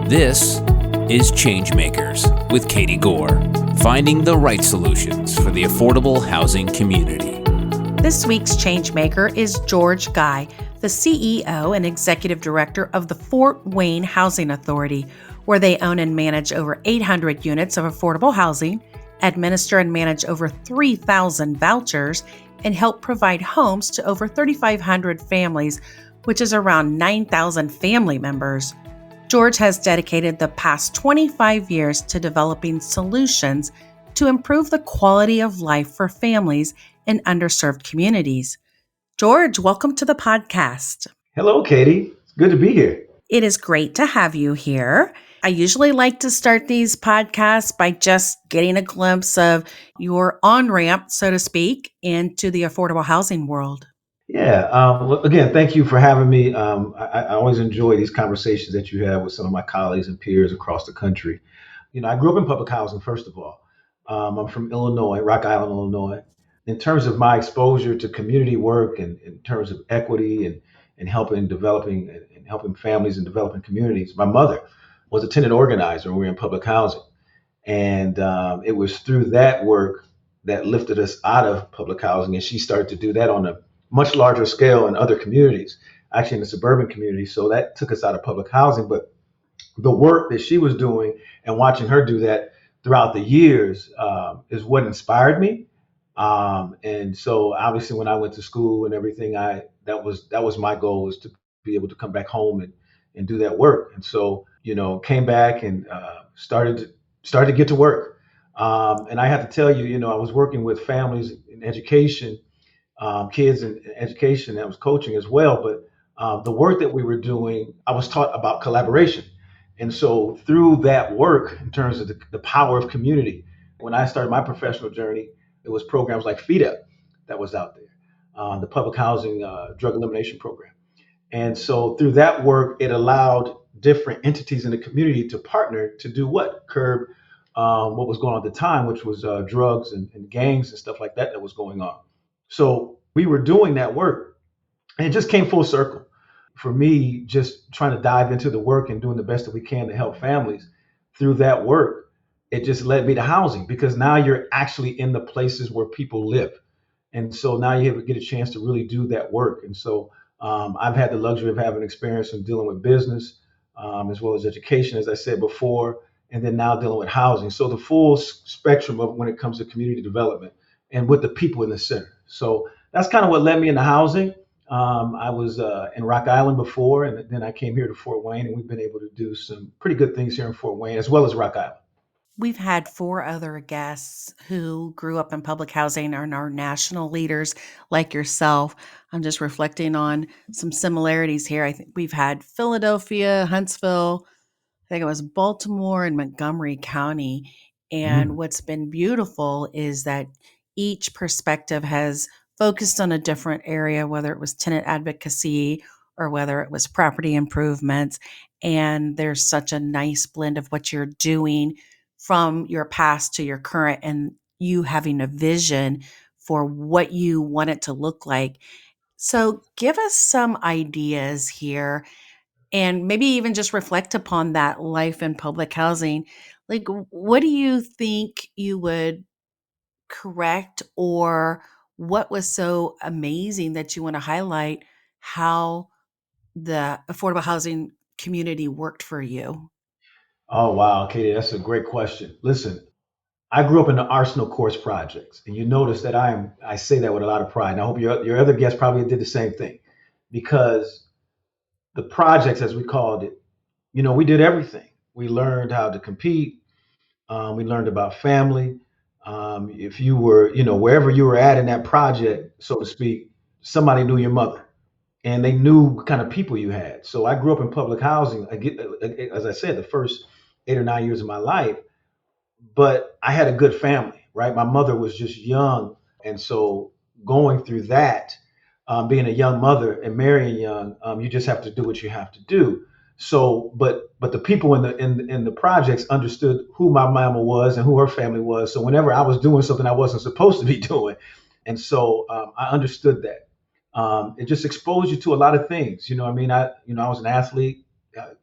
This is Changemakers with Katie Gore, finding the right solutions for the affordable housing community. This week's Changemaker is George Guy, the CEO and Executive Director of the Fort Wayne Housing Authority, where they own and manage over 800 units of affordable housing, administer and manage over 3,000 vouchers, and help provide homes to over 3,500 families, which is around 9,000 family members. George has dedicated the past 25 years to developing solutions to improve the quality of life for families in underserved communities. George, welcome to the podcast. Hello, Katie. It's good to be here. It is great to have you here. I usually like to start these podcasts by just getting a glimpse of your on-ramp, so to speak, into the affordable housing world. Yeah. Well, again, thank you for having me. I always enjoy these conversations that you have with some of my colleagues and peers across the country. I grew up in public housing, first of all. I'm from Illinois, Rock Island, Illinois. In terms of my exposure to community work and in terms of equity and helping developing and helping families and developing communities, my mother was a tenant organizer when we were in public housing. And it was through that work that lifted us out of public housing. And she started to do that on a much larger scale in other communities, actually in the suburban community. So that took us out of public housing. But the work that she was doing and watching her do that throughout the years is what inspired me. And so obviously when I went to school and everything, that was my goal, was to be able to come back home and do that work. And so, came back and started to get to work. And I have to tell you, I was working with families in education, kids in education, that was coaching as well. But the work that we were doing, I was taught about collaboration. And so through that work, in terms of the power of community, when I started my professional journey, it was programs like FEDA that was out there, the public housing drug elimination program. And so through that work, it allowed different entities in the community to partner to do what? Curb what was going on at the time, which was drugs and gangs and stuff like that was going on. So we were doing that work, and it just came full circle. For me, just trying to dive into the work and doing the best that we can to help families through that work, it just led me to housing, because now you're actually in the places where people live. And so now you get a chance to really do that work. And so I've had the luxury of having experience in dealing with business as well as education, as I said before, and then now dealing with housing. So the full spectrum of when it comes to community development and with the people in the center. So that's kind of what led me into housing. I was in Rock Island before, and then I came here to Fort Wayne, and we've been able to do some pretty good things here in Fort Wayne, as well as Rock Island. We've had 4 other guests who grew up in public housing and are national leaders like yourself. I'm just reflecting on some similarities here. I think we've had Philadelphia, Huntsville, I think it was Baltimore and Montgomery County. And what's been beautiful is that each perspective has focused on a different area, whether it was tenant advocacy or whether it was property improvements. And there's such a nice blend of what you're doing from your past to your current, and you having a vision for what you want it to look like. So give us some ideas here, and maybe even just reflect upon that life in public housing. Like, what do you think you would correct, or what was so amazing that you want to highlight how the affordable housing community worked for you? Oh, wow, Katie, that's a great question. Listen, I grew up in the Arsenal Course projects, and you notice that I say that with a lot of pride. And I hope your other guests probably did the same thing, because the projects, as we called it, we did everything. We learned how to compete. We learned about family. If you were, wherever you were at in that project, so to speak, somebody knew your mother, and they knew what kind of people you had. So I grew up in public housing. As I said, the first 8 or 9 years of my life, but I had a good family, right? My mother was just young. And so going through that, being a young mother and marrying young, you just have to do what you have to do. So, but the people in the projects understood who my mama was and who her family was. So whenever I was doing something I wasn't supposed to be doing, and so I understood that. It just exposed you to a lot of things. I mean, I was an athlete.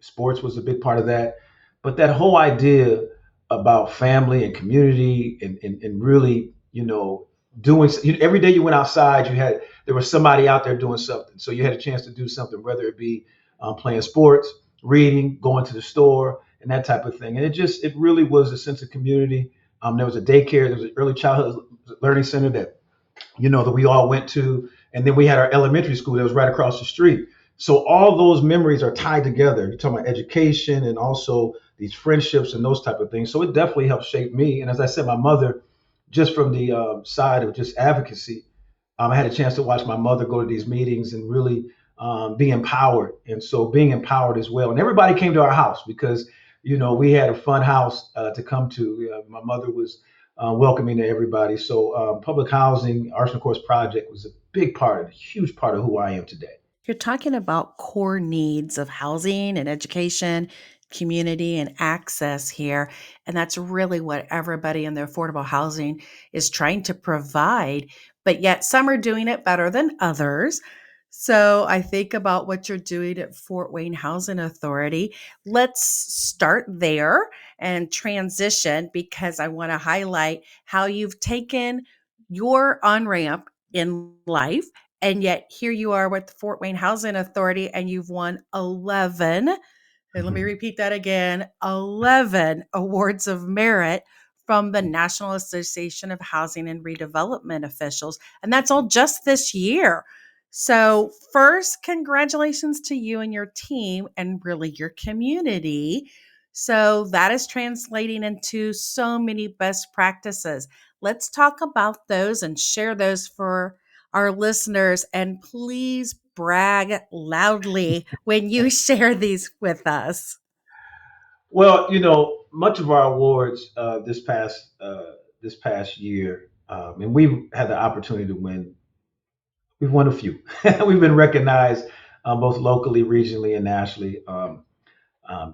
Sports was a big part of that. But that whole idea about family and community and really, doing every day you went outside, there was somebody out there doing something. So you had a chance to do something, whether it be playing sports, reading, going to the store, and that type of thing. And it really was a sense of community. There was a daycare, there was an early childhood learning center that we all went to. And then we had our elementary school that was right across the street. So all those memories are tied together. You're talking about education and also these friendships and those type of things. So it definitely helped shape me. And as I said, my mother, just from the side of just advocacy, I had a chance to watch my mother go to these meetings and really be empowered. And so being empowered as well. And everybody came to our house because, we had a fun house to come to. My mother was welcoming to everybody. So public housing, Arts and Course Project was a big part, a huge part of who I am today. You're talking about core needs of housing and education, community, and access here. And that's really what everybody in the affordable housing is trying to provide. But yet, some are doing it better than others. So I think about what you're doing at Fort Wayne Housing Authority. Let's start there and transition because I want to highlight how you've taken your on ramp in life and yet here you are with the Fort Wayne Housing Authority and you've won 11, and let me repeat that again, 11 awards of merit from the National Association of Housing and Redevelopment Officials. And that's all just this year. So, first, congratulations to you and your team and really your community. So, that is translating into so many best practices. Let's talk about those and share those for our listeners. And please brag loudly when you share these with us. Well, much of our awards this past year, and we've had the opportunity to win. We've won a few. We've been recognized both locally, regionally, and nationally.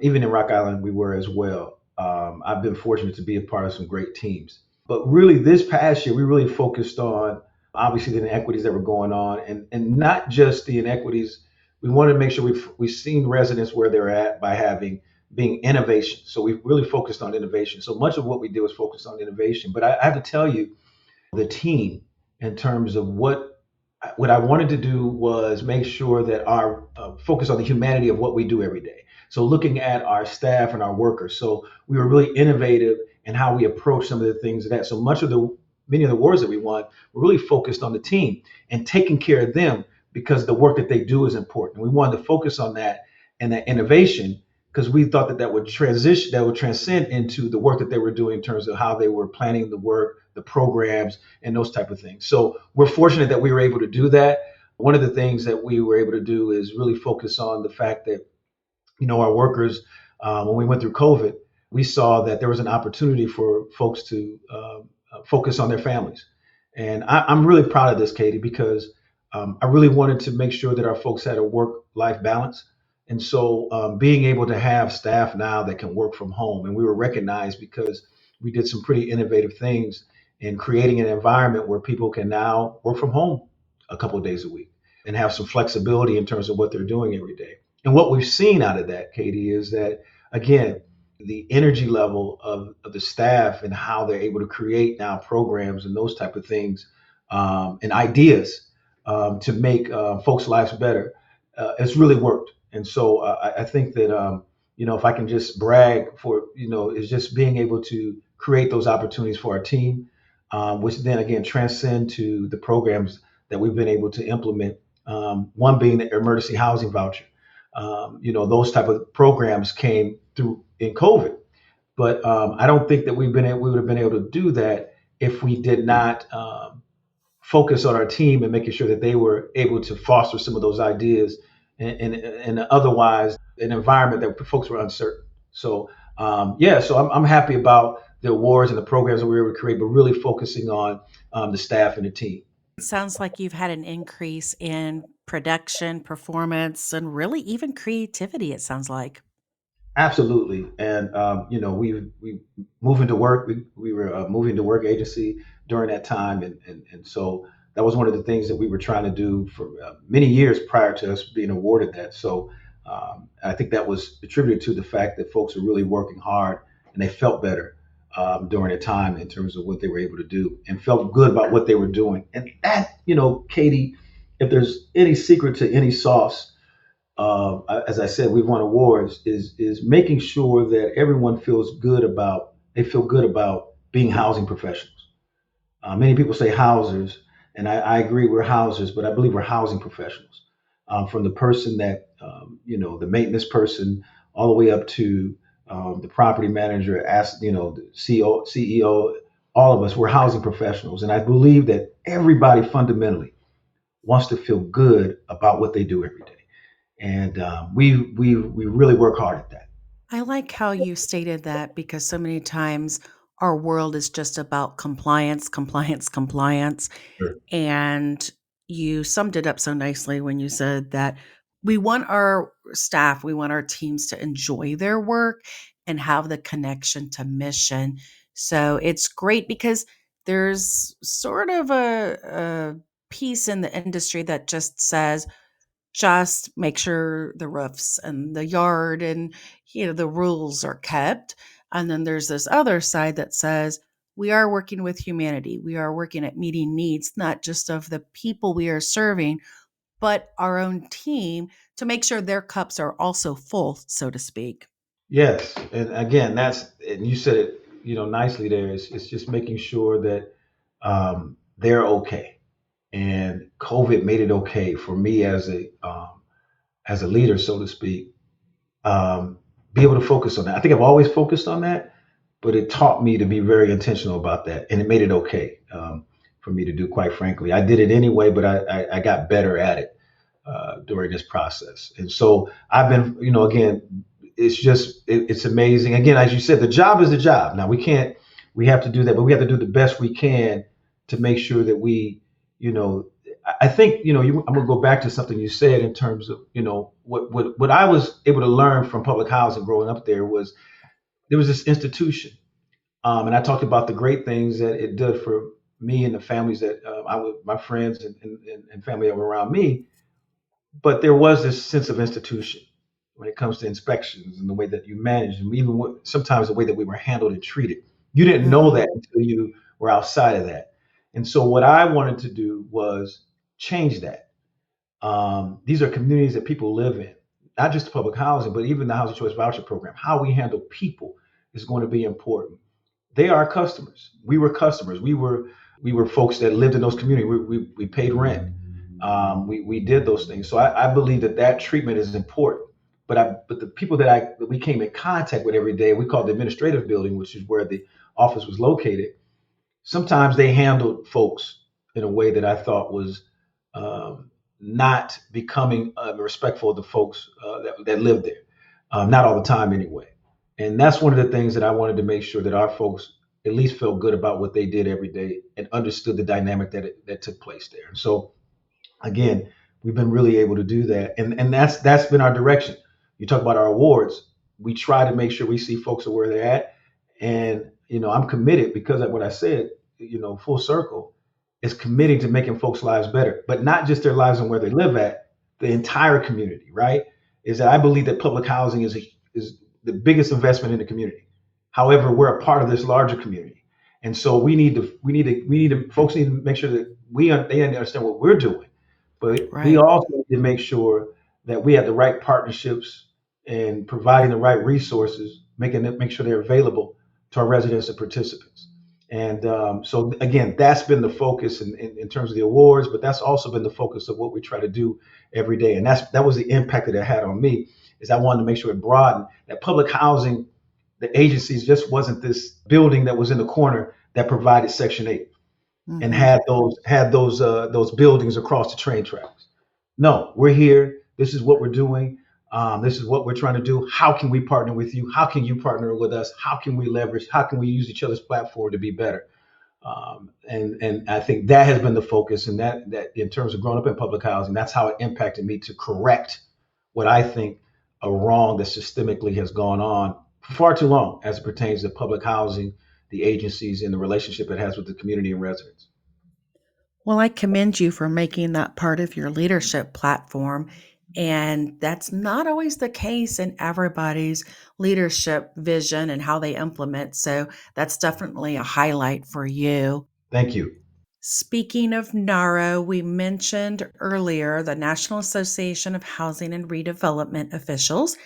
Even in Rock Island, we were as well. I've been fortunate to be a part of some great teams. But really, this past year, we really focused on obviously the inequities that were going on, and not just the inequities. We wanted to make sure we've seen residents where they're at by being innovation. So we really focused on innovation. So much of what we did was focused on innovation. But I have to tell you, the team in terms of what I wanted to do was make sure that our focus on the humanity of what we do every day. So looking at our staff and our workers. So we were really innovative in how we approach some of the things of that. So many of the awards that we won were really focused on the team and taking care of them because the work that they do is important. We wanted to focus on that and that innovation because we thought that that would transcend into the work that they were doing in terms of how they were planning the work, the programs, and those type of things. So we're fortunate that we were able to do that. One of the things that we were able to do is really focus on the fact that our workers, when we went through COVID, we saw that there was an opportunity for folks to focus on their families. And I'm really proud of this, Katie, because I really wanted to make sure that our folks had a work-life balance. And so being able to have staff now that can work from home, and we were recognized because we did some pretty innovative things in creating an environment where people can now work from home a couple of days a week and have some flexibility in terms of what they're doing every day. And what we've seen out of that, Katie, is that again, the energy level of the staff and how they're able to create now programs and those type of things and ideas to make folks' lives better, it's really worked. And so I think that if I can just brag for is just being able to create those opportunities for our team, which then again transcend to the programs that we've been able to implement. One being the emergency housing voucher. Those type of programs came through in COVID, but I don't think that we would have been able to do that if we did not focus on our team and making sure that they were able to foster some of those ideas and otherwise an environment that folks were uncertain. So so I'm happy about the awards and the programs that we were able to create, but really focusing on the staff and the team. It sounds like you've had an increase in production, performance, and really even creativity, it sounds like. Absolutely, and we moving to work. We were moving to work agency during that time, and so that was one of the things that we were trying to do for many years prior to us being awarded that. So I think that was attributed to the fact that folks are really working hard and they felt better during a time in terms of what they were able to do and felt good about what they were doing. And that, Katie, if there's any secret to any sauce, as I said, we've won awards, is making sure that everyone they feel good about being housing professionals. Many people say housers, and I agree we're housers, but I believe we're housing professionals. From the person that, the maintenance person, all the way up to the property manager, the CEO, all of us, we're housing professionals. And I believe that everybody fundamentally wants to feel good about what they do every day. And we really work hard at that. I like how you stated that because so many times our world is just about compliance, compliance, compliance. Sure. And you summed it up so nicely when you said that we want our staff, we want our teams to enjoy their work and have the connection to mission. So it's great because there's sort of a piece in the industry that just says, just make sure the roofs and the yard and the rules are kept. And then there's this other side that says we are working with humanity. We are working at meeting needs, not just of the people we are serving, but our own team to make sure their cups are also full, so to speak. Yes, and again, and you said it, nicely there. It's just making sure that they're okay, and COVID made it okay for me as a leader, so to speak, be able to focus on that. I think I've always focused on that, but it taught me to be very intentional about that, and it made it okay for me to do. Quite frankly, I did it anyway, but I got better at it during this process, and so I've been, again, it's amazing. Again, as you said, the job is the job. Now we have to do that, but we have to do the best we can to make sure that you know, I think, I'm going to go back to something you said in terms of, what I was able to learn from public housing growing up there was this institution. And I talked about the great things that it did for me and the families that my friends and family that were around me. But there was this sense of institution when it comes to inspections and the way that you manage, and even sometimes the way that we were handled and treated. You didn't know Mhm. that until you were outside of that. And so what I wanted to do was change that. These are communities that people live in, not just public housing, but even the housing choice voucher program. How we handle people is going to be important. They are customers. We were customers. We were folks that lived in those communities. We paid rent. We did those things. So I believe that treatment is important. But the people that we came in contact with every day, we called the administrative building, which is where the office was located. Sometimes they handled folks in a way that I thought was not becoming respectful of the folks that lived there. Not all the time, anyway. And that's one of the things that I wanted to make sure that our folks at least felt good about what they did every day and understood the dynamic that took place there. So again, we've been really able to do that, and that's been our direction. You talk about our awards. We try to make sure we see folks are where they're at, and I'm committed because of what I said. Full circle is committing to making folks' lives better, but not just their lives and where they live at, the entire community. Right? Is that I believe that public housing is the biggest investment in the community. However, we're a part of this larger community, and so folks need to make sure that they understand what we're doing, but we Right. also need to make sure that we have the right partnerships and providing the right resources, make sure they're available to our residents and participants. And so again, that's been the focus in terms of the awards, but that's also been the focus of what we try to do every day. And that was the impact that it had on me, is I wanted to make sure it broadened that public housing, the agencies just wasn't this building that was in the corner that provided Section 8 and Hmm. had those buildings across the train tracks. No, we're here. This is what we're doing. This is what we're trying to do. How can we partner with you? How can you partner with us? How can we leverage? How can we use each other's platform to be better? And I think that has been the focus, and that in terms of growing up in public housing, that's how it impacted me to correct what I think a wrong that systemically has gone on for far too long as it pertains to public housing, the agencies, and the relationship it has with the community and residents. Well, I commend you for making that part of your leadership platform And that's not always the case in everybody's leadership vision and how they implement. So that's definitely a highlight for you. Thank you. Speaking of NARO, we mentioned earlier the National Association of Housing and Redevelopment Officials.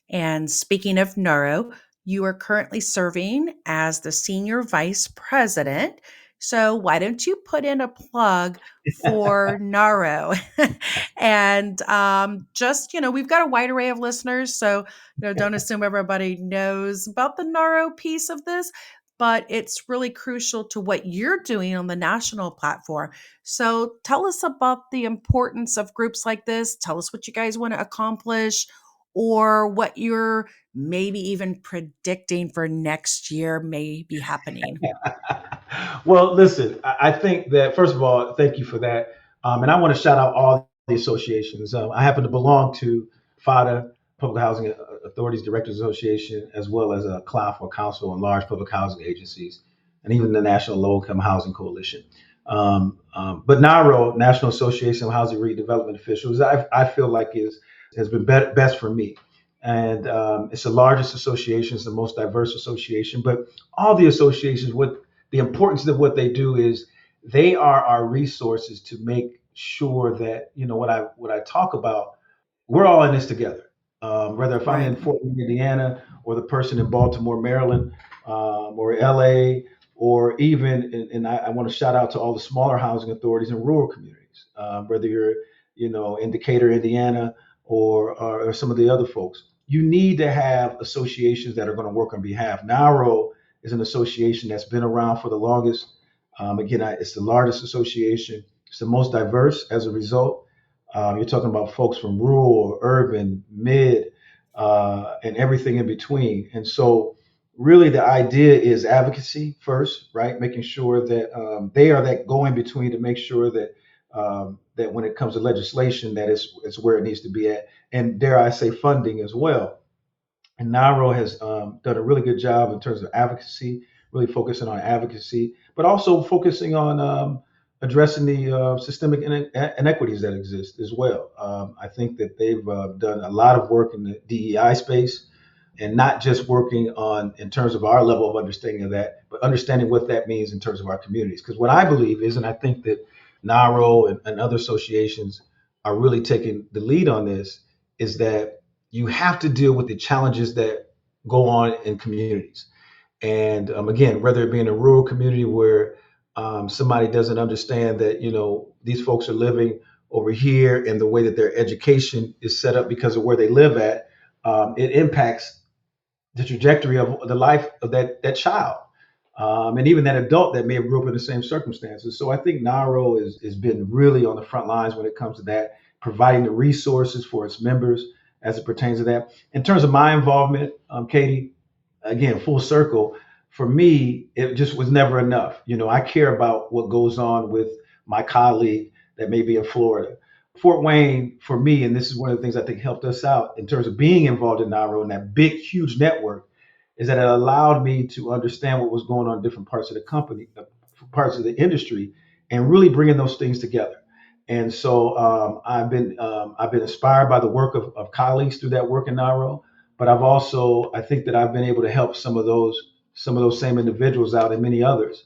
And speaking of NARO, you are currently serving as the Senior Vice President. So why don't you put in a plug for NARO? And just, we've got a wide array of listeners. So, don't assume everybody knows about the NARO piece of this, but it's really crucial to what you're doing on the national platform. So tell us about the importance of groups like this. Tell us what you guys want to accomplish or what you're maybe even predicting for next year may be happening. Well, listen, I think that first of all, thank you for that, and I want to shout out all the associations. I happen to belong to FADA, Public Housing Authorities Directors Association, as well as a CLOF or Council on Large Public Housing Agencies, and even the National Low Income Housing Coalition. But NARO, National Association of Housing Redevelopment Officials, I feel like has been best for me. And it's the largest association, it's the most diverse association. But all the associations, what the importance of what they do is they are our resources to make sure that what I talk about, we're all in this together. Whether if I'm Right. in Fort Wayne, Indiana, or the person in Baltimore, Maryland, or LA, or even, and I want to shout out to all the smaller housing authorities in rural communities, whether you're, in Decatur, Indiana, or some of the other folks. You need to have associations that are going to work on behalf. NARO is an association that's been around for the longest. Again, it's the largest association. It's the most diverse as a result. You're talking about folks from rural, urban, mid, and everything in between. And so, really, the idea is advocacy first, right? Making sure that they are that go in between to make sure that that when it comes to legislation, that it's where it needs to be at, and dare I say, funding as well. And NARO has done a really good job in terms of advocacy, really focusing on advocacy, but also focusing on addressing the systemic inequities that exist as well. I think that they've done a lot of work in the DEI space, and not just working on in terms of our level of understanding of that, but understanding what that means in terms of our communities. Because what I believe is, and I think that NARO and other associations are really taking the lead on this, is that you have to deal with the challenges that go on in communities. And again, whether it be in a rural community where somebody doesn't understand that, these folks are living over here and the way that their education is set up because of where they live at, it impacts the trajectory of the life of that child. And even that adult that may have grew up in the same circumstances. So I think NARO has been really on the front lines when it comes to that, providing the resources for its members as it pertains to that. In terms of my involvement, Katie, again, full circle, for me, it just was never enough. I care about what goes on with my colleague that may be in Florida. Fort Wayne, for me, and this is one of the things I think helped us out in terms of being involved in NARO and that big, huge network, is that it allowed me to understand what was going on in different parts of the company, parts of the industry, and really bringing those things together. And so I've been inspired by the work of colleagues through that work in NARO, but I think that I've been able to help some of those same individuals out and many others.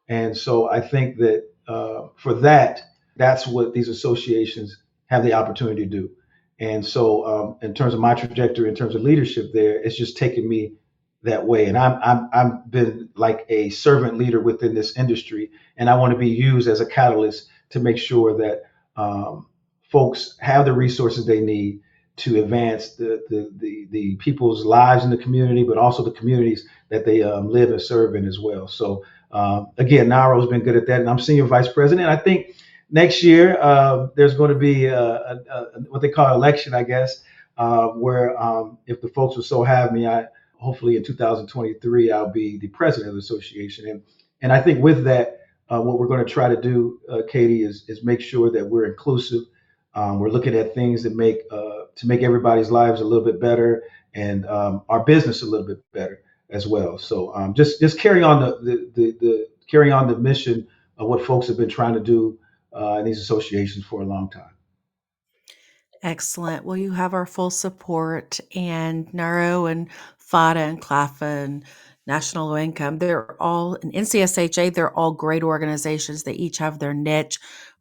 And so I think that for that, that's what these associations have the opportunity to do. And so, in terms of my trajectory, in terms of leadership, there, it's just taken me that way. And I've been like a servant leader within this industry, and I want to be used as a catalyst to make sure that folks have the resources they need to advance the people's lives in the community, but also the communities that they live and serve in as well. So again, NARO's been good at that, and I'm senior vice president. I think next year there's going to be what they call election, I guess, where if the folks will so have me, I hopefully in 2023 I'll be the president of the association, and I think with that, what we're going to try to do, Katie, is make sure that we're inclusive. We're looking at things that make everybody's lives a little bit better and our business a little bit better as well. So just carry on the carry on the mission of what folks have been trying to do in these associations for a long time. Excellent. Well, you have our full support, and NARO and FADA and CLAFA and National Low Income, they're all, and NCSHA, they're all great organizations. They each have their niche,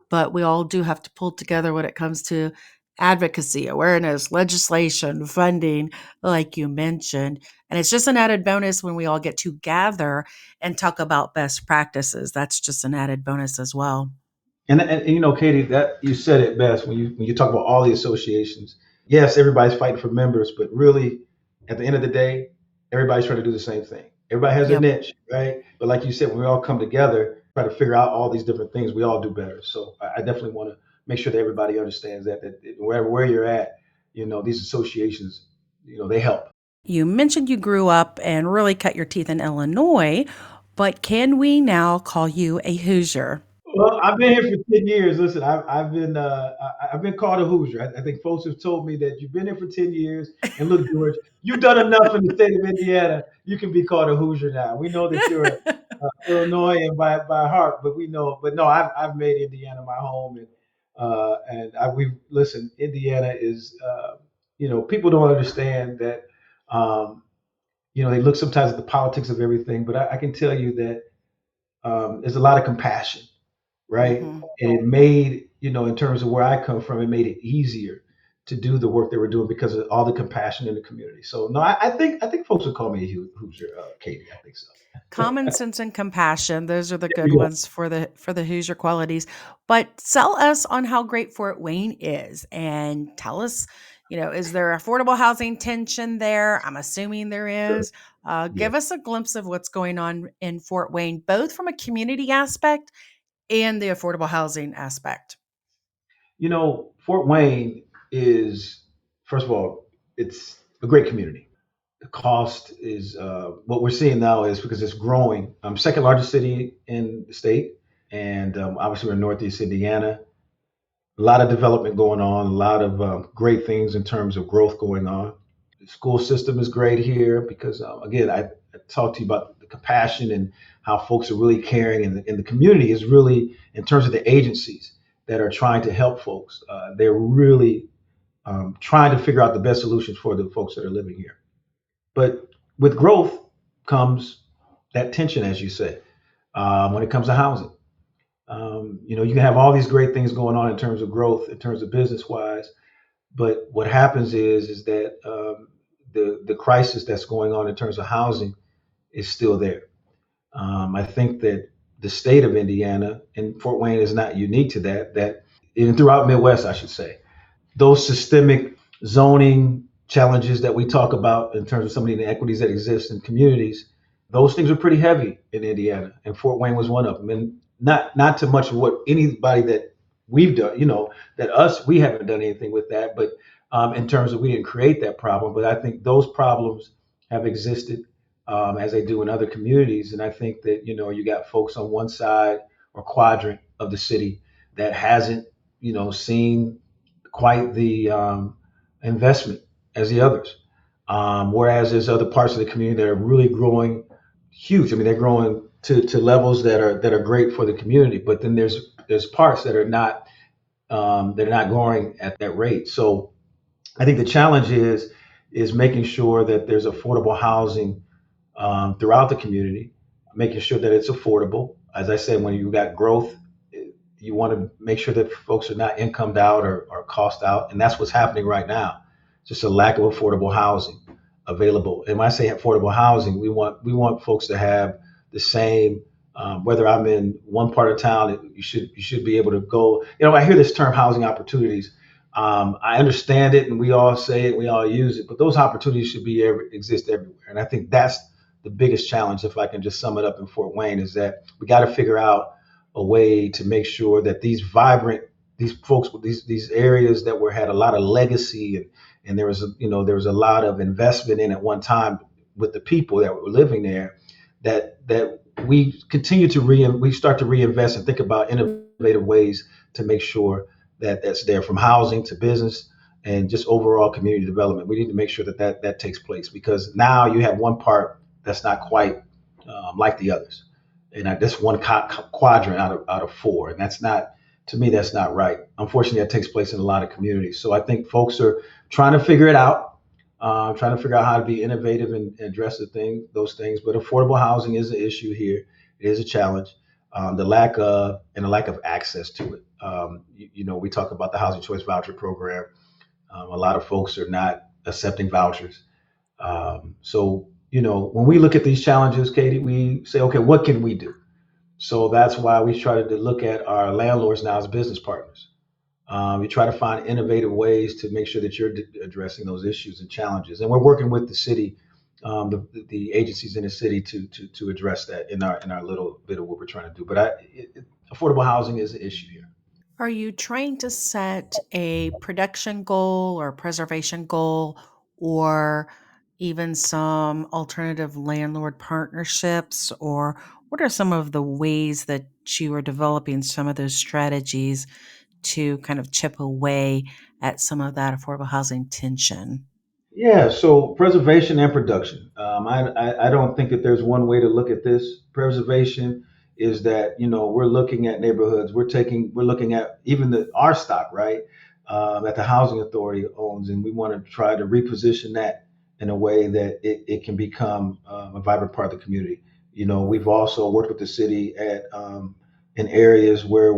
but we all do have to pull together when it comes to advocacy, awareness, legislation, funding, like you mentioned. And it's just an added bonus when we all get to gather and talk about best practices. That's just an added bonus as well. And you know, Katie, that you said it best when you talk about all the associations. Yes, everybody's fighting for members, but really, at the end of the day, everybody's trying to do the same thing. Everybody has a Yep. niche, right? But like you said, when we all come together, try to figure out all these different things, we all do better. So I definitely want to make sure that everybody understands that where you're at, these associations, they help. You mentioned you grew up and really cut your teeth in Illinois, but can we now call you a Hoosier? Well, I've been here for 10 years. Listen, I've been called a Hoosier. I think folks have told me that you've been here for 10 years, and look, George, you've done enough in the state of Indiana. You can be called a Hoosier now. We know that you're Illinoisan by heart, but we know. But no, I've made Indiana my home, we've listen. Indiana is, people don't understand that. Um, they look sometimes at the politics of everything, but I can tell you that there's a lot of compassion, right? Hmm. And it made, in terms of where I come from, it made it easier to do the work they were doing because of all the compassion in the community. So no, I think folks would call me a Hoosier, Katie. I think so. Common sense and compassion, those are the There good we go. ones for the Hoosier qualities. But sell us on how great Fort Wayne is and tell us, is there affordable housing tension there? I'm assuming there Sure. is. Yeah. Give us a glimpse of what's going on in Fort Wayne, both from a community aspect and the affordable housing aspect. Fort Wayne is, first of all, it's a great community. The cost is what we're seeing now is because it's growing. Second largest city in the state, and obviously we're in Northeast Indiana. A lot of development going on, a lot of great things in terms of growth going on. The school system is great here because, again, I talked to you about the compassion and how folks are really caring, and the community is really, in terms of the agencies that are trying to help folks, they're really trying to figure out the best solutions for the folks that are living here. But with growth comes that tension, as you said, when it comes to housing. You can have all these great things going on in terms of growth, in terms of business wise, but what happens is that the crisis that's going on in terms of housing is still there. I think that the state of Indiana and Fort Wayne is not unique to that. That and throughout Midwest, I should say, those systemic zoning challenges that we talk about in terms of some of the inequities that exist in communities, those things are pretty heavy in Indiana, and Fort Wayne was one of them. And not too much of what anybody that we've done, that us we haven't done anything with that, but in terms of we didn't create that problem, but I think those problems have existed as they do in other communities, and I think that you got folks on one side or quadrant of the city that hasn't seen quite the investment as the others. Whereas there's other parts of the community that are really growing huge. I mean, they're growing to levels that are great for the community. But then there's parts that are not they're not growing at that rate. So I think the challenge is making sure that there's affordable housing throughout the community, making sure that it's affordable. As I said, when you got growth, you want to make sure that folks are not incomed out or cost out, and that's what's happening right now. Just a lack of affordable housing available. And when I say affordable housing, we want folks to have the same. Whether I'm in one part of town, you should be able to go. I hear this term housing opportunities. I understand it, and we all say it, we all use it, but those opportunities should exist everywhere. And I think that's the biggest challenge, if I can just sum it up in Fort Wayne, is that we got to figure out a way to make sure that these folks with these areas that were had a lot of legacy, and there was a lot of investment in at one time with the people that were living there, that we continue to we start to reinvest and think about innovative ways to make sure that that's there, from housing to business and just overall community development. We need to make sure that takes place, because now you have one part that's not quite like the others, and that's one quadrant out of four, and that's not To me, that's not right. Unfortunately, that takes place in a lot of communities. So I think folks are trying to figure it out, trying to figure out how to be innovative and address those things. But affordable housing is an issue here. It is a challenge. The lack of access to it. We talk about the housing choice voucher program. A lot of folks are not accepting vouchers. When we look at these challenges, Katie, we say, okay, what can we do? So that's why we try to look at our landlords now as business partners. We try to find innovative ways to make sure that you're addressing those issues and challenges. And we're working with the city, the agencies in the city to address that in our little bit of what we're trying to do. But affordable housing is an issue here. Are you trying to set a production goal or preservation goal or even some alternative landlord partnerships? Or what are some of the ways that you are developing some of those strategies to kind of chip away at some of that affordable housing tension? Yeah, so preservation and production. I don't think that there's one way to look at this. Preservation is that we're looking at neighborhoods. We're looking at even our stock, right? That the housing authority owns, and we want to try to reposition that in a way that it can become a vibrant part of the community. We've also worked with the city at in areas where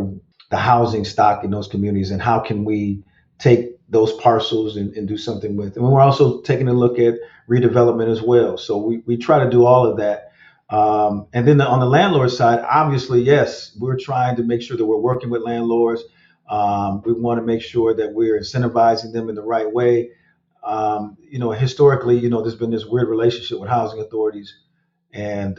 the housing stock in those communities, and how can we take those parcels and do something with. And we're also taking a look at redevelopment as well. So we try to do all of that. And then on the landlord side, obviously, yes, we're trying to make sure that we're working with landlords. We want to make sure that we're incentivizing them in the right way. Historically, there's been this weird relationship with housing authorities and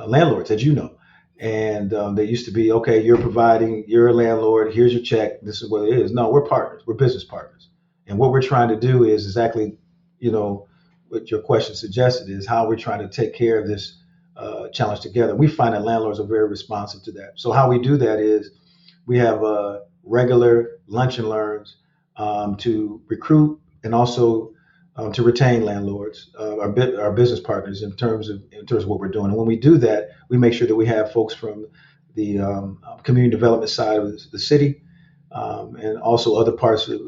landlords, as you know. And they used to be, okay, you're a landlord, here's your check, this is what it is. No, we're partners, we're business partners. And what we're trying to do is exactly, what your question suggested is how we're trying to take care of this challenge together. We find that landlords are very responsive to that. So how we do that is we have regular lunch and learns to recruit and also to retain landlords, our business partners in terms of what we're doing. And when we do that, we make sure that we have folks from the community development side of the city and also other parts of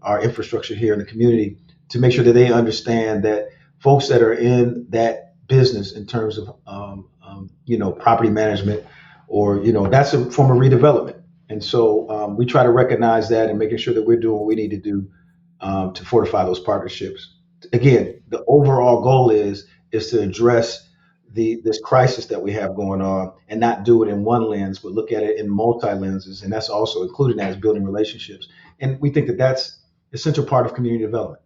our infrastructure here in the community to make sure that they understand that folks that are in that business in terms of property management or that's a form of redevelopment. And so we try to recognize that and making sure that we're doing what we need to do to fortify those partnerships. Again, the overall goal is to address this crisis that we have going on and not do it in one lens, but look at it in multi lenses, and that's also including that as building relationships. And we think that that's an essential part of community development.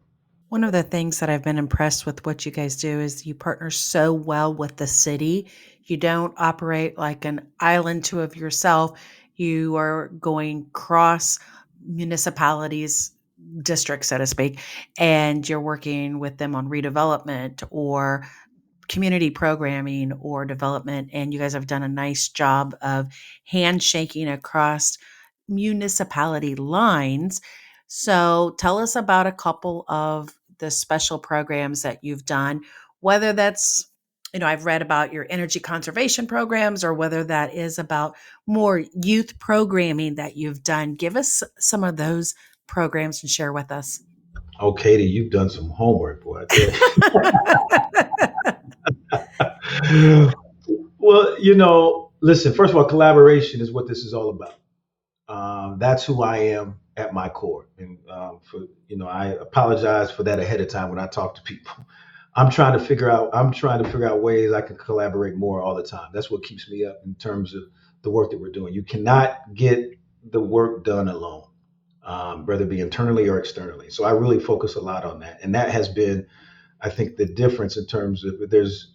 One of the things that I've been impressed with what you guys do is you partner so well with the city. You don't operate like an island to of yourself. You are going cross municipalities, districts, so to speak, and you're working with them on redevelopment or community programming or development. And you guys have done a nice job of handshaking across municipality lines. So tell us about a couple of the special programs that you've done, whether that's, I've read about your energy conservation programs or whether that is about more youth programming that you've done. Give us some of those programs and share with us. Oh, Katie, you've done some homework, boy. I tell you. Well, listen, first of all, collaboration is what this is all about. That's who I am at my core. And I apologize for that ahead of time when I talk to people. I'm trying to figure out ways I can collaborate more all the time. That's what keeps me up in terms of the work that we're doing. You cannot get the work done alone, whether it be internally or externally. So I really focus a lot on that. And that has been, I think, the difference in terms of there's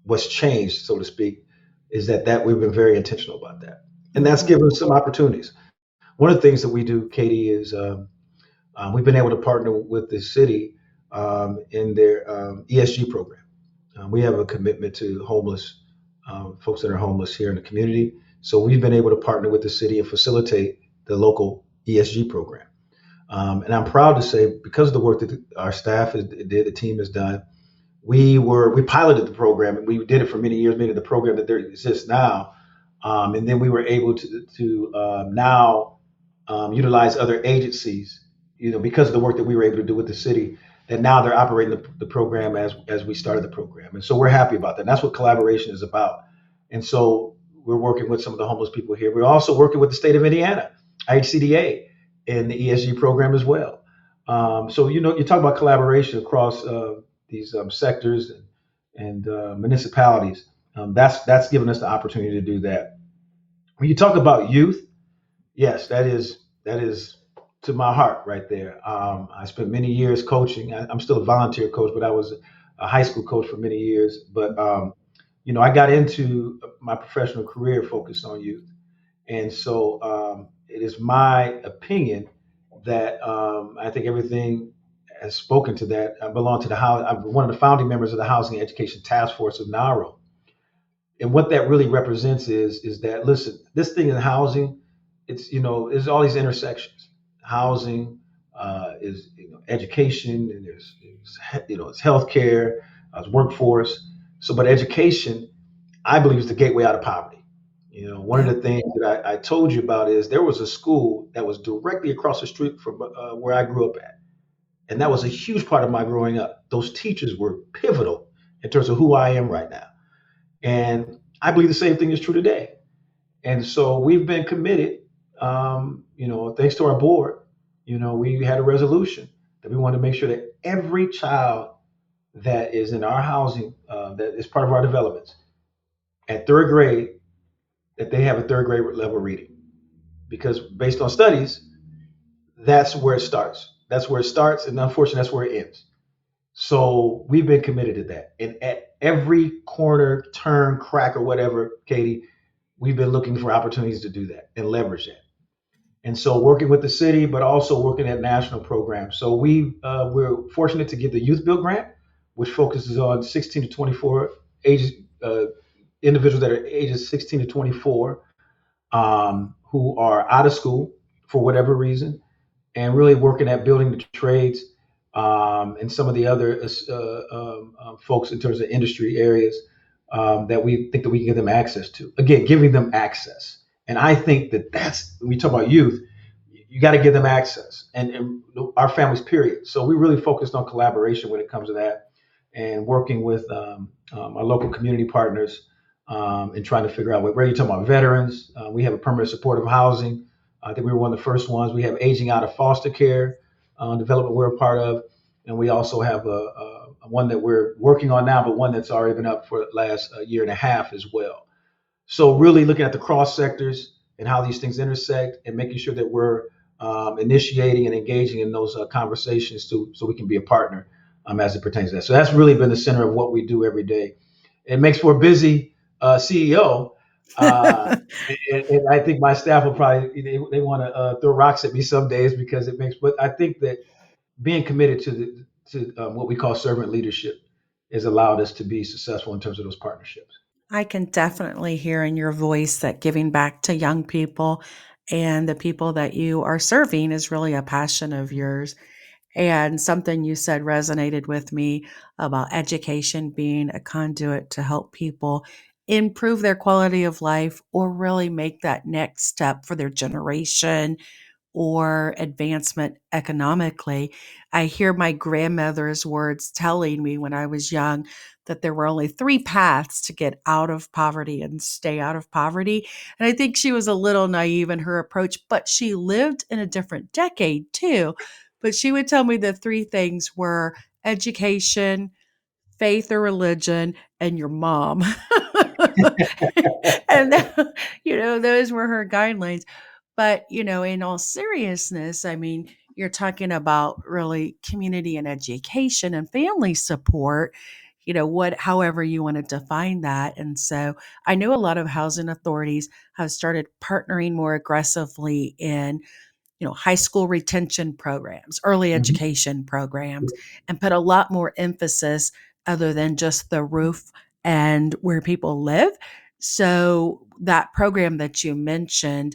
what's changed, so to speak, is that we've been very intentional about that. And that's given us some opportunities. One of the things that we do, Katie, is we've been able to partner with the city in their ESG program. We have a commitment to homeless folks that are homeless here in the community. So we've been able to partner with the city and facilitate the local ESG program. And I'm proud to say, because of the work that our staff the team has done, we piloted the program and we did it for many years, meaning the program that there exists now And then we were able to now utilize other agencies, because of the work that we were able to do with the city. That now they're operating the program as we started the program, and so we're happy about that. And that's what collaboration is about. And so we're working with some of the homeless people here. We're also working with the state of Indiana, IHCDA, and the ESG program as well. So you talk about collaboration across these sectors and municipalities. That's given us the opportunity to do that. When you talk about youth, yes, that is to my heart right there. I spent many years coaching. I'm still a volunteer coach, but I was a high school coach for many years. But I got into my professional career focused on youth, and so it is my opinion that I think everything has spoken to that. I belong to the house. I'm one of the founding members of the Housing Education Task Force of NARO, and what that really represents is that, listen, this thing in housing, there's all these intersections. Housing is education, and it's healthcare, it's workforce. So, but education, I believe, is the gateway out of poverty. One of Yeah. the things that I told you about is there was a school that was directly across the street from where I grew up at, and that was a huge part of my growing up. Those teachers were pivotal in terms of who I am right now. And I believe the same thing is true today. And so we've been committed, thanks to our board, we had a resolution that we want to make sure that every child that is in our housing, that is part of our developments, at third grade, that they have a third grade level reading. Because based on studies, that's where it starts. That's where it starts. And unfortunately, that's where it ends. So we've been committed to that. And at every corner, turn, crack, or whatever, Katie, we've been looking for opportunities to do that and leverage that. And so working with the city, but also working at national programs. So we're fortunate to get the Youth Build Grant, which focuses on 16 to 24 ages, individuals that are ages 16 to 24, who are out of school for whatever reason, and really working at building the trades, and some of the other folks in terms of industry areas, that we think that we can give them access to. Again, giving them access. And I think that that's, when we talk about youth, you got to give them access, and our families, period. So we really focused on collaboration when it comes to that, and working with our local community partners, and trying to figure out where you're talking about veterans. We have a permanent supportive housing. I think we were one of the first ones. We have aging out of foster care development we're a part of, and we also have a one that we're working on now, but one that's already been up for the last year and a half as well. So really looking at the cross sectors and how these things intersect, and making sure that we're initiating and engaging in those conversations so we can be a partner as it pertains to that. So that's really been the center of what we do every day. It makes for a busy CEO. Uh, and I think my staff will probably, they want to throw rocks at me some days because it makes. But I think that being committed to what we call servant leadership has allowed us to be successful in terms of those partnerships. I can definitely hear in your voice that giving back to young people and the people that you are serving is really a passion of yours. And something you said resonated with me about education being a conduit to help people improve their quality of life or really make that next step for their generation or advancement economically. I hear my grandmother's words telling me when I was young that there were only three paths to get out of poverty and stay out of poverty. And I think she was a little naive in her approach, but she lived in a different decade too. But she would tell me the three things were education, faith or religion, and your mom. And those were her guidelines. But, in all seriousness, I mean, you're talking about really community and education and family support, however you want to define that. And so I know a lot of housing authorities have started partnering more aggressively in high school retention programs, early Mhm. education programs, and put a lot more emphasis other than just the roof and where people live. So that program that you mentioned,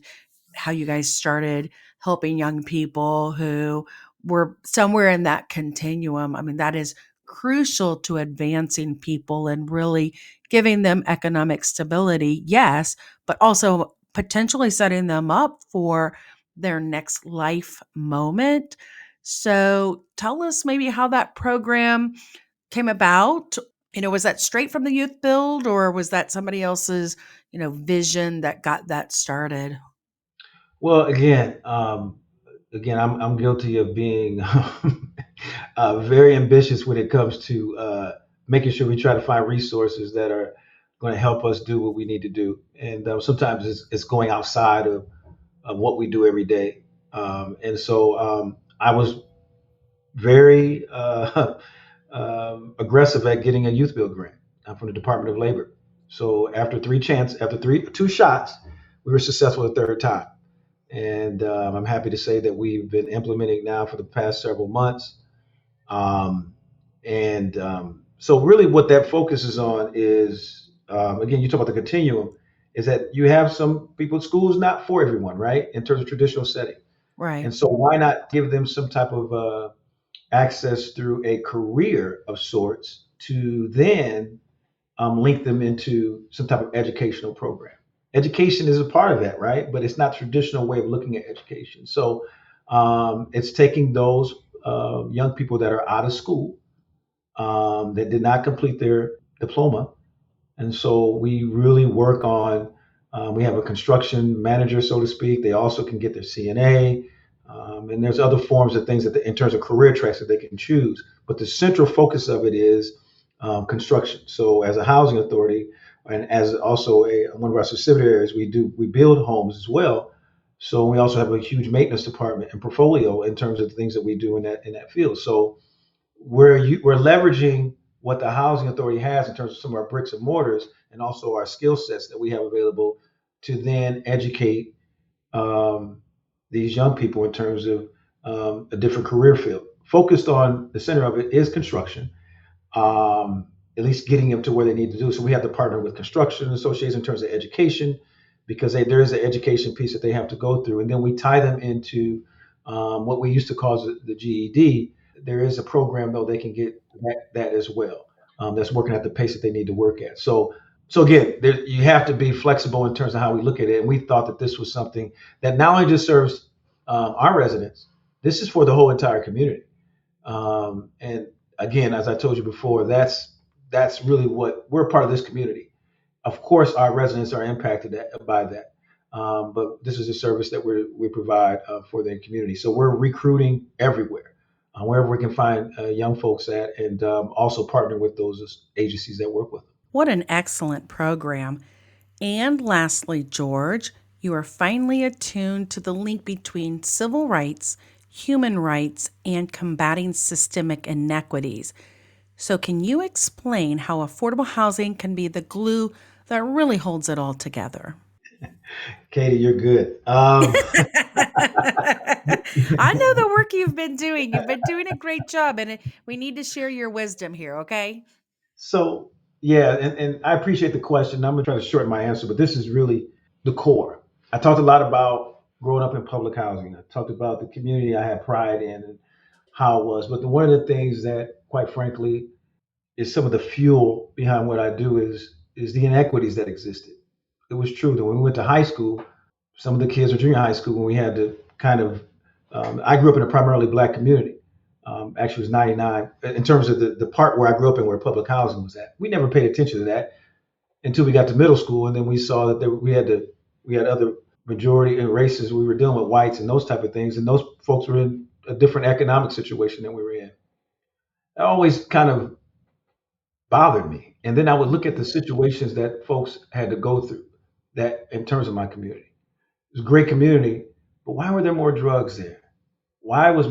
how you guys started helping young people who were somewhere in that continuum. I mean, that is crucial to advancing people and really giving them economic stability, yes, but also potentially setting them up for their next life moment. So tell us maybe how that program came about. Was that straight from the youth build, or was that somebody else's, vision that got that started? Well, again, I'm guilty of being very ambitious when it comes to making sure we try to find resources that are going to help us do what we need to do. And sometimes it's going outside of what we do every day. And so I was very aggressive at getting a youth build grant from the Department of Labor. So after two shots, we were successful the third time. And I'm happy to say that we've been implementing now for the past several months. Um, and so, really, what that focuses on is, again, you talk about the continuum, is that you have some people, school is not for everyone, right, in terms of traditional setting. Right. And so, why not give them some type of access through a career of sorts to then link them into some type of educational program. Education is a part of that, right? But it's not traditional way of looking at education. So it's taking those young people that are out of school that did not complete their diploma, and so we really work on, we have a construction manager, so to speak. They also can get their CNA. And there's other forms of things in terms of career tracks that they can choose. But the central focus of it is construction. So as a housing authority, and as also one of our subsidiaries, we build homes as well. So we also have a huge maintenance department and portfolio in terms of the things that we do in that field. So we're leveraging what the housing authority has in terms of some of our bricks and mortars and also our skill sets that we have available to then educate um, these young people in terms of a different career field. Focused on the center of it is construction, at least getting them to where they need to do. So we have to partner with construction associations in terms of education, because there is an education piece that they have to go through, and then we tie them into what we used to call the GED. There is a program though they can get that as well. That's working at the pace that they need to work at. So again, you have to be flexible in terms of how we look at it. And we thought that this was something that not only just serves our residents, this is for the whole entire community. And again, as I told you before, that's really what we're part of this community. Of course, our residents are impacted by that, but this is a service that we provide for the community. So we're recruiting everywhere, wherever we can find young folks at, and also partner with those agencies that work with them. What an excellent program. And lastly, George, you are finely attuned to the link between civil rights, human rights, and combating systemic inequities. So, can you explain how affordable housing can be the glue that really holds it all together? Katie, you're good. I know the work you've been doing. You've been doing a great job, and we need to share your wisdom here, okay? So yeah, and I appreciate the question. I'm gonna try to shorten my answer, but this is really the core. I talked a lot about growing up in public housing. I talked about the community I had pride in and how it was. But one of the things that, quite frankly, is some of the fuel behind what I do is the inequities that existed. It was true that when we went to high school, some of the kids were junior high school when we had to kind of. I grew up in a primarily black community. Actually, it was 99 in terms of the part where I grew up and where public housing was at. We never paid attention to that until we got to middle school, and then we saw that we had other majority and races. We were dealing with whites and those type of things, and those folks were in a different economic situation than we were in. That always kind of bothered me. And then I would look at the situations that folks had to go through that in terms of my community. It was a great community, but why were there more drugs there? Why was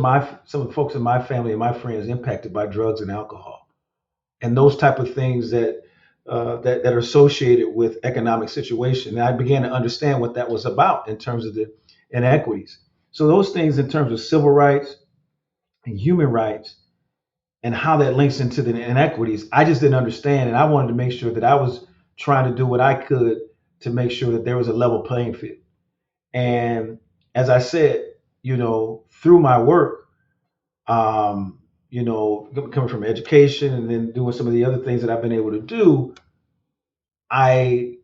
some of the folks in my family and my friends impacted by drugs and alcohol and those type of things that are associated with economic situation? And I began to understand what that was about in terms of the inequities. So those things in terms of civil rights and human rights and how that links into the inequities, I just didn't understand, and I wanted to make sure that I was trying to do what I could to make sure that there was a level playing field. And as I said, through my work, um, coming from education and then doing some of the other things that I've been able to do, I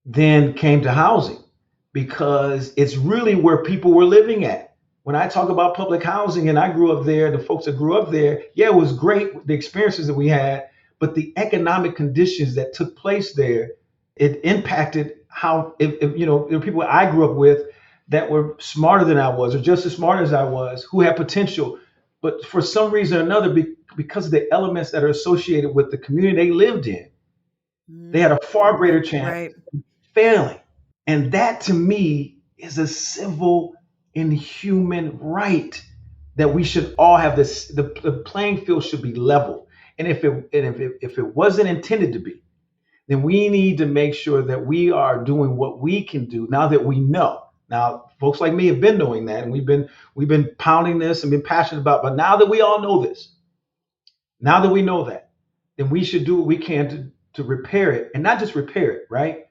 then came to housing because it's really where people were living at. When I talk about public housing and I grew up there, the folks that grew up there, yeah, it was great, the experiences that we had, but the economic conditions that took place there, it impacted how, if there were people I grew up with that were smarter than I was or just as smart as I was, who had potential. But for some reason or another, because of the elements that are associated with the community they lived in, they had a far greater chance Right. of failing. And that to me is a civil and human right that we should all have this. The playing field should be level. And if it wasn't intended to be, then we need to make sure that we are doing what we can do now that we know. Now, folks like me have been knowing that, and we've been pounding this and been passionate about. But now that we all know this, now that we know that, then we should do what we can to repair it, and not just repair it, right?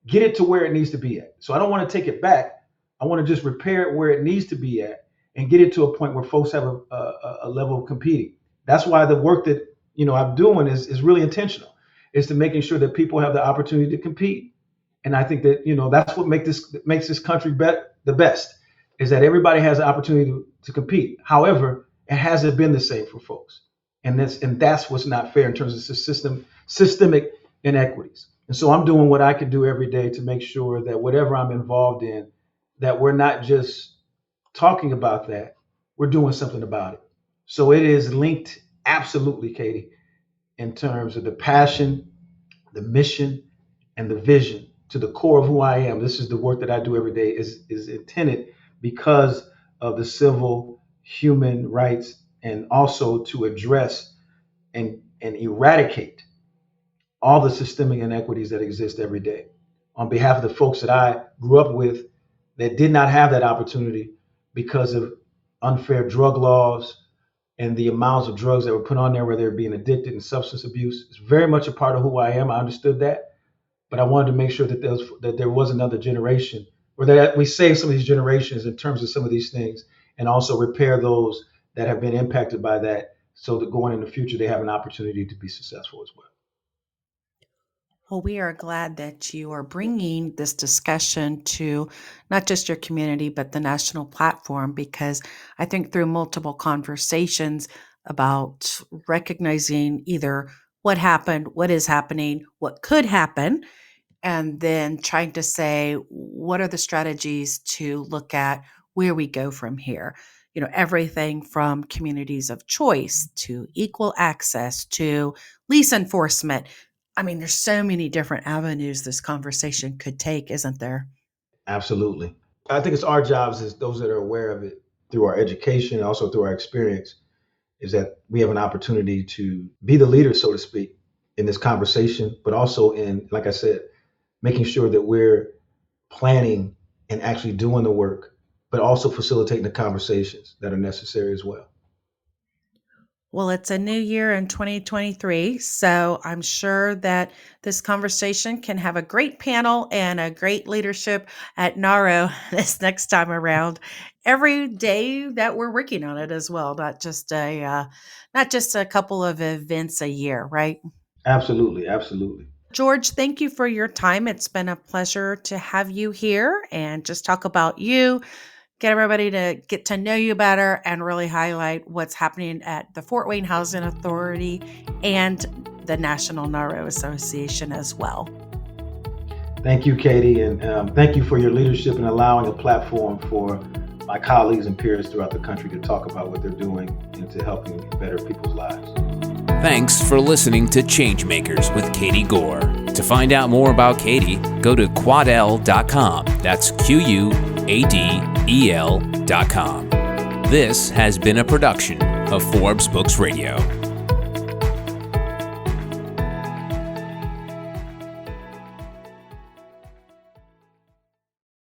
Get it to where it needs to be at. So I don't want to take it back. I want to just repair it where it needs to be at and get it to a point where folks have a level of competing. That's why the work that I'm doing is really intentional. Is to making sure that people have the opportunity to compete. And I think that that's what makes this country the best, is that everybody has the opportunity to compete. However, it hasn't been the same for folks. And that's what's not fair in terms of systemic inequities. And so I'm doing what I can do every day to make sure that whatever I'm involved in, that we're not just talking about that, we're doing something about it. So it is linked absolutely, Katie, in terms of the passion, the mission, and the vision to the core of who I am. This is the work that I do every day is intended because of the civil human rights, and also to address and eradicate all the systemic inequities that exist every day on behalf of the folks that I grew up with that did not have that opportunity because of unfair drug laws and the amounts of drugs that were put on there, where they're being addicted and substance abuse. It's very much a part of who I am. I understood that, but I wanted to make sure that there was another generation, or that we save some of these generations in terms of some of these things, and also repair those that have been impacted by that, so that going in the future, they have an opportunity to be successful as well. Well, we are glad that you are bringing this discussion to not just your community, but the national platform, because I think through multiple conversations about recognizing either what happened, what is happening, what could happen, and then trying to say, what are the strategies to look at where we go from here? Everything from communities of choice to equal access to lease enforcement. I mean, there's so many different avenues this conversation could take, isn't there? Absolutely. I think it's our jobs as those that are aware of it through our education and also through our experience, is that we have an opportunity to be the leader, so to speak, in this conversation, but also in, like I said, making sure that we're planning and actually doing the work, but also facilitating the conversations that are necessary as well. Well, it's a new year in 2023, so I'm sure that this conversation can have a great panel and a great leadership at NARO this next time around. Every day that we're working on it as well, not just a couple of events a year, right? Absolutely, absolutely. George, thank you for your time. It's been a pleasure to have you here and just talk about you, get everybody to get to know you better, and really highlight what's happening at the Fort Wayne Housing Authority and the National NARO Association as well. Thank you, Katie, and thank you for your leadership and allowing a platform for my colleagues and peers throughout the country to talk about what they're doing and to helping better people's lives. Thanks for listening to Changemakers with Katie Gore. To find out more about Katie, go to quadel.com. That's QUADEL.com. This has been a production of Forbes Books Radio.